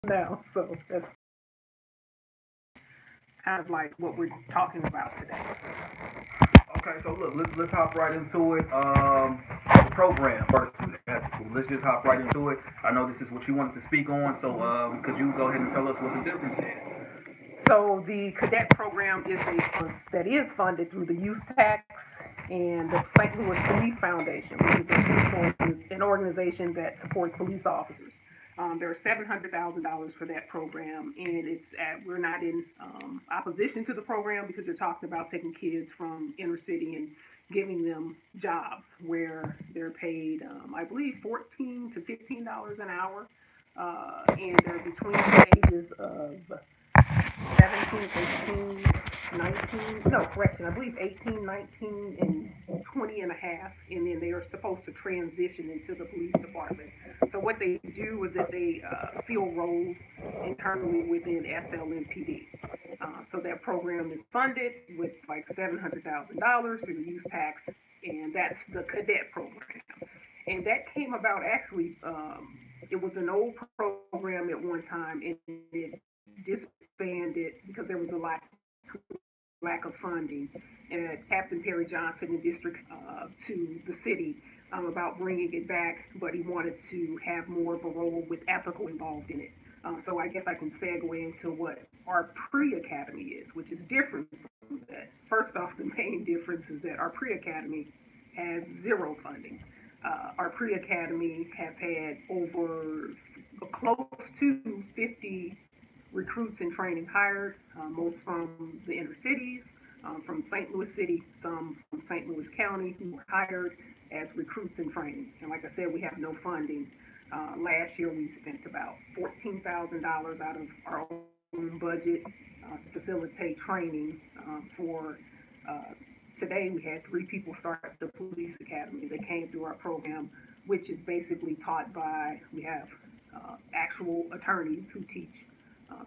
now. So that's kind of like what we're talking about today. Okay, so look, let's hop right into it. The program versus ethical. Let's just hop right into it. I know this is what you wanted to speak on, so could you go ahead and tell us what the difference is? So the cadet program is a fund that is funded through the use tax and the St. Louis Police Foundation, which is an organization that supports police officers. There are $700,000 for that program, and we're not in opposition to the program because you're talking about taking kids from inner city and giving them jobs where they're paid, I believe, $14 to $15 an hour, and they're between the ages of 17, 18, 19, no, correction, I believe 18, 19, and 20 and a half, and then they are supposed to transition into the police department. So what they do is that they fill roles internally within SLMPD. So that program is funded with like $700,000 through the use tax, and that's the cadet program. And that came about actually, it was an old program at one time, and it disbanded because there was a lack of funding. And Captain Perry Johnson and districts to the city about bringing it back, but he wanted to have more of a role with ethical involved in it. So I guess I can segue into what our pre-academy is, which is different from that. First off, the main difference is that our pre-academy has zero funding. Our pre-academy has had over close to 50 recruits in training hired, most from the inner cities, from St. Louis City, some from St. Louis County, who were hired as recruits in training. And like I said, we have no funding. Last year, we spent about $14,000 out of our own budget to facilitate training for. Today, we had three people start the police academy. They came through our program, which is basically taught by, we have actual attorneys who teach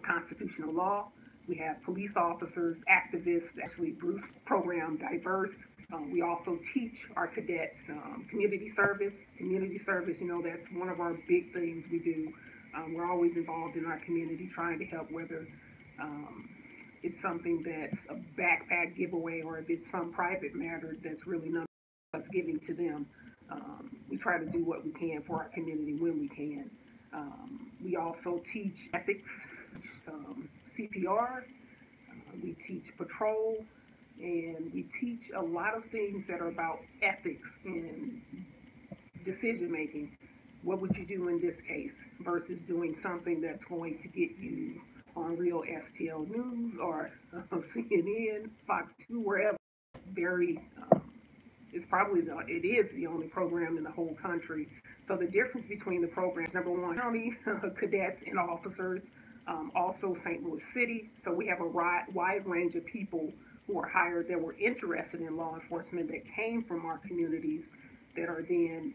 constitutional law. We have police officers, activists, actually Bruce program diverse. We also teach our cadets community service. Community service, that's one of our big things we do. We're always involved in our community trying to help, whether it's something that's a backpack giveaway or if it's some private matter that's really none of us giving to them. We try to do what we can for our community when we can. We also teach ethics, CPR, we teach patrol, and we teach a lot of things that are about ethics and decision making. What would you do in this case versus doing something that's going to get you on real STL News or CNN, Fox 2, wherever? Very, it is the only program in the whole country. So the difference between the programs, number one, county cadets and officers, also St. Louis City. So we have a wide range of people who are hired that were interested in law enforcement that came from our communities that are then,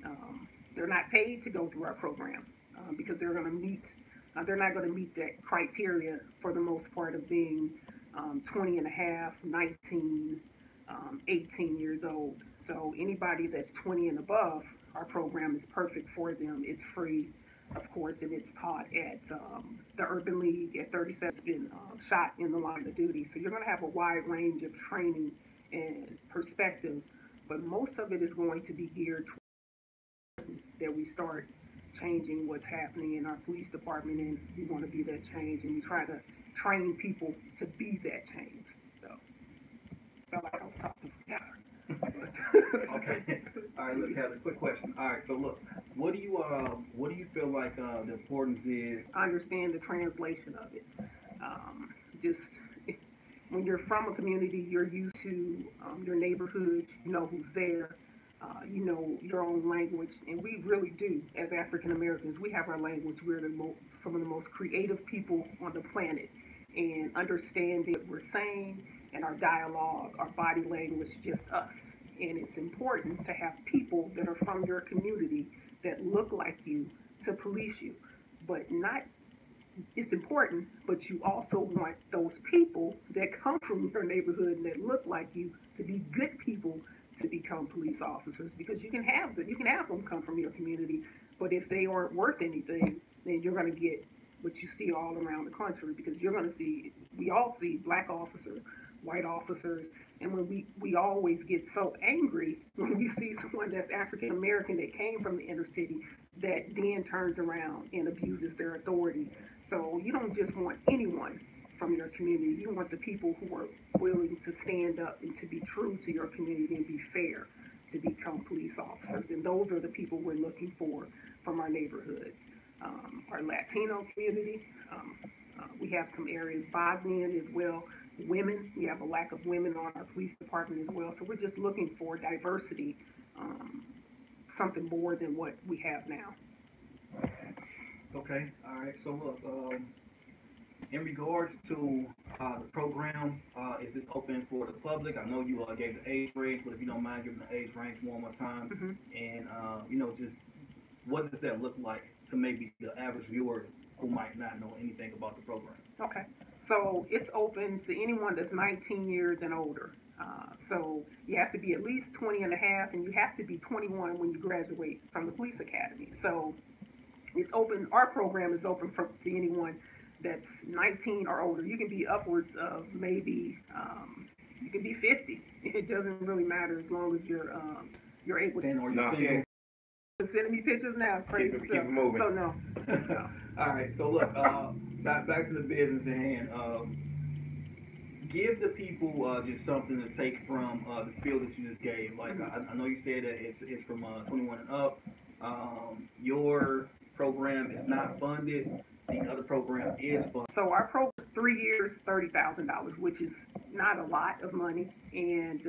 they're not paid to go through our program because they're not going to meet that criteria for the most part of being 20 and a half, 19, 18 years old. So anybody that's 20 and above, our program is perfect for them. It's free, of course, and it's taught at the Urban League at 37. It's been shot in the line of duty. So you're going to have a wide range of training and perspectives, but most of it is going to be geared toward that we start changing what's happening in our police department, and we want to be that change, and we try to train people to be that change. So, I felt like I was talking. Yeah. Okay. All right. Look, have a quick question. All right. So look, what do you feel like the importance is? I understand the translation of it. Just when you're from a community, you're used to your neighborhood. You know who's there. You know your own language, and we really do. As African Americans, we have our language. We're some of the most creative people on the planet, and understanding what we're saying and our dialogue, our body language, just us. And it's important to have people that are from your community that look like you to police you, but not. It's important, but you also want those people that come from your neighborhood and that look like you to be good people to become police officers because you can have them come from your community, but if they aren't worth anything, then you're going to get what you see all around the country, because you're going to see, we all see black officers, white officers, and when we always get so angry when we see someone that's African American that came from the inner city that then turns around and abuses their authority. So you don't just want anyone from your community. You want the people who are willing to stand up and to be true to your community and be fair to become police officers. And those are the people we're looking for from our neighborhoods. Our Latino community, we have some areas, Bosnian as well. Women, we have a lack of women on our police department as well. So we're just looking for diversity, something more than what we have now. Okay, all right. So look, in regards to the program, is this open for the public? I know you gave the age range, but if you don't mind giving the age range one more time, and just what does that look like to maybe the average viewer who might not know anything about the program? Okay, so it's open to anyone that's 19 years and older. So you have to be at least 20 and a half, and you have to be 21 when you graduate from the police academy. So it's open. Our program is open to anyone that's 19 or older. You can be upwards of maybe you can be 50. It doesn't really matter as long as you're able to. Or you're sending me pictures now. Crazy keep it moving. So no. No. All right. So look, back to the business at hand. Give the people just something to take from the spiel that you just gave. Like I know you said that it's from 21 and up. Your program is not funded. The other program is funded. So our program, 3 years, $30,000, which is not a lot of money, and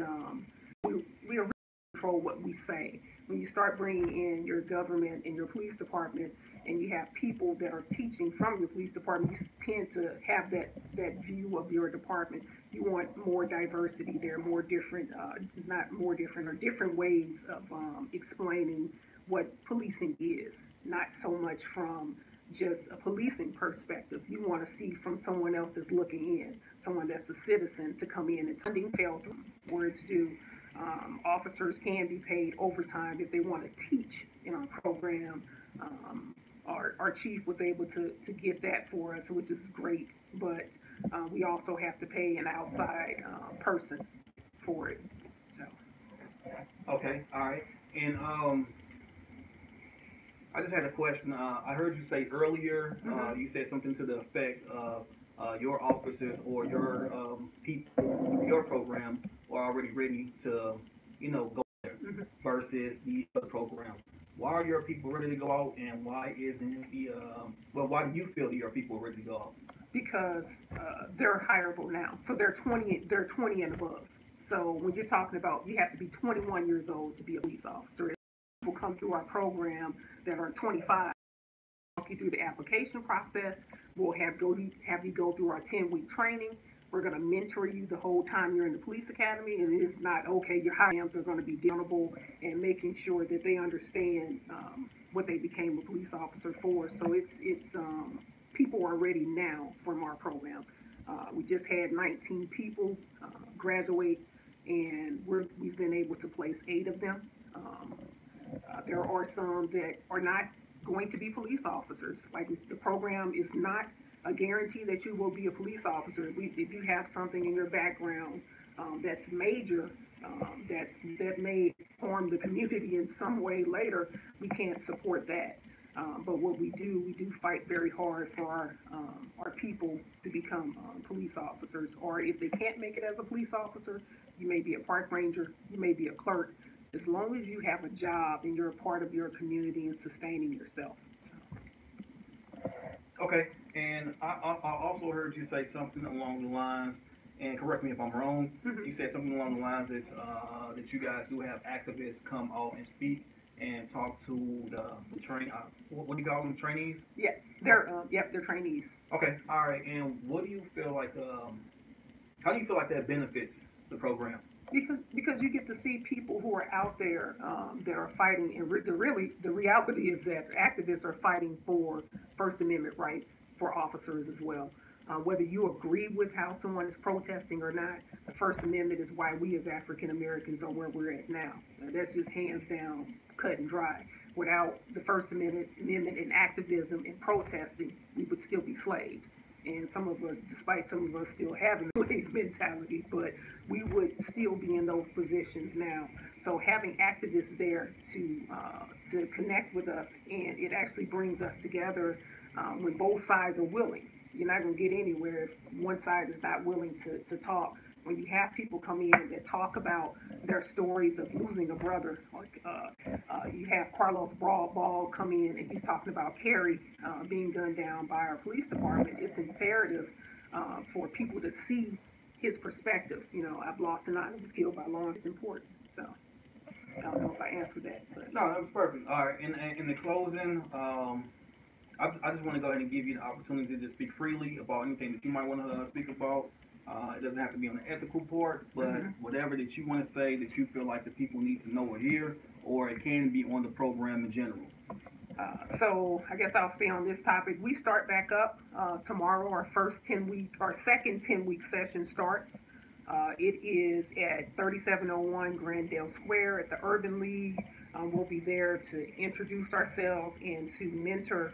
we really control what we say. When you start bringing in your government and your police department, and you have people that are teaching from your police department, you tend to have that view of your department. You want more diversity there, more different, not more different, or different ways of explaining what policing is, not so much from just a policing perspective. You want to see from someone else that's looking in, someone that's a citizen, to come in and funding fell through. Where it's due, officers can be paid overtime if they want to teach in our program. Our chief was able to get that for us, which is great, but we also have to pay an outside person for it. So. Okay, all right. And I just had a question. I heard you say earlier, you said something to the effect of your officers or your people, your program are already ready to, go there versus the other program. Why are your people ready to go out, and why isn't why do you feel that your people are ready to go out? Because they're hireable now. So they're 20 and above. So when you're talking about, you have to be 21 years old to be a police officer. People come through our program that are 25. Walk you through the application process. We'll have you go through our 10-week training. We're going to mentor you the whole time you're in the police academy, and it's not, okay, your hires are going to be accountable and making sure that they understand what they became a police officer for. So it's people are ready now from our program. We just had 19 people graduate, and we've been able to place 8 of them. There are some that are not going to be police officers. Like, the program is not a guarantee that you will be a police officer. If you have something in your background that's major, that may harm the community in some way later, we can't support that. But what we do fight very hard for our people to become police officers. Or if they can't make it as a police officer, you may be a park ranger, you may be a clerk. As long as you have a job and you're a part of your community and sustaining yourself. Okay, and I also heard you say something along the lines, and correct me if I'm wrong, you said something along the lines that you guys do have activists come out and speak and talk to the train. What do you call them, trainees? Yeah, they're trainees. Okay, all right. And what do you feel like? How do you feel like that benefits the program? Because you get to see people who are out there that are fighting, and the reality is that activists are fighting for First Amendment rights for officers as well. Whether you agree with how someone is protesting or not, the First Amendment is why we as African Americans are where we're at now. That's just hands down, cut and dry. without the First Amendment and activism and protesting, we would still be slaves. And some of us, despite some of us still having a slave mentality, but we would still be in those positions now. So having activists there to connect with us, and it actually brings us together when both sides are willing. You're not going to get anywhere if one side is not willing to talk. When you have people come in that talk about their stories of losing a brother, like you have Carlos Ball come in and he's talking about Kerry being gunned down by our police department. It's imperative for people to see his perspective. You know, I've lost an aunt who was killed by law. It's important. So I don't know if I answered that. But. No, that was perfect. All right, in the closing, I just want to go ahead and give you the opportunity to just speak freely about anything that you might want to speak about. It doesn't have to be on the ethical part, but whatever that you want to say that you feel like the people need to know or hear, or it can be on the program in general. So I guess I'll stay on this topic. We start back up tomorrow. Our second 10-week session starts. It is at 3701 Grandale Square at the Urban League. We'll be there to introduce ourselves and to mentor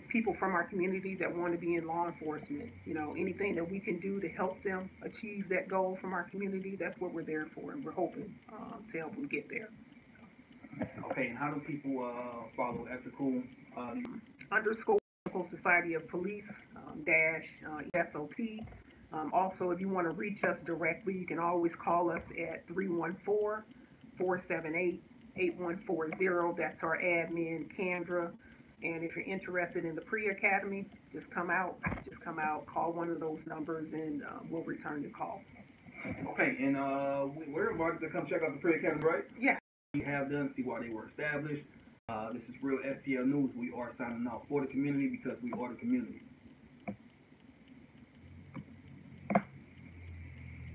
people from our community that want to be in law enforcement. You know, anything that we can do to help them achieve that goal from our community, that's what we're there for, and we're hoping to help them get there. Okay, and how do people follow Ethical? _ Society of Police ESOP. Also, if you want to reach us directly, you can always call us at 314-478-8140. That's our admin, Kendra. And if you're interested in the pre-academy, just come out, call one of those numbers, and we'll return your call. Okay, and we're invited to come check out the pre-academy, right? Yeah. We have done, see why they were established. This is Real STL News. We are signing out for the community because we are the community.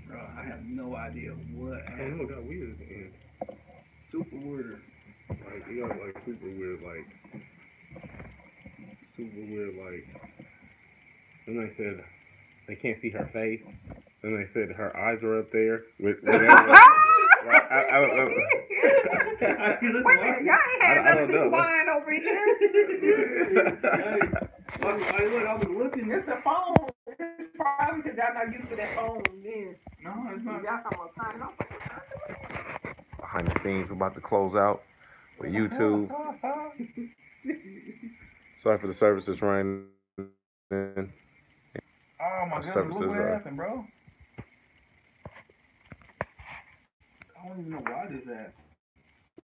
I have no idea what happened. Oh, no, got weird at the end. Super weird. Like, it got like super weird, then they said they can't see her face. Then they said her eyes are up there. Whatever. Right, I don't know. Wait a minute, y'all ain't had none of this wine over here. Hey, look, I was looking. It's a phone. It's probably because y'all not used to that phone then. No, it's not. Y'all talking about signing off. Behind the scenes, we're about to close out with YouTube. Sorry for the services running in. Oh my goodness, look what happened, bro. I don't even know why this happened.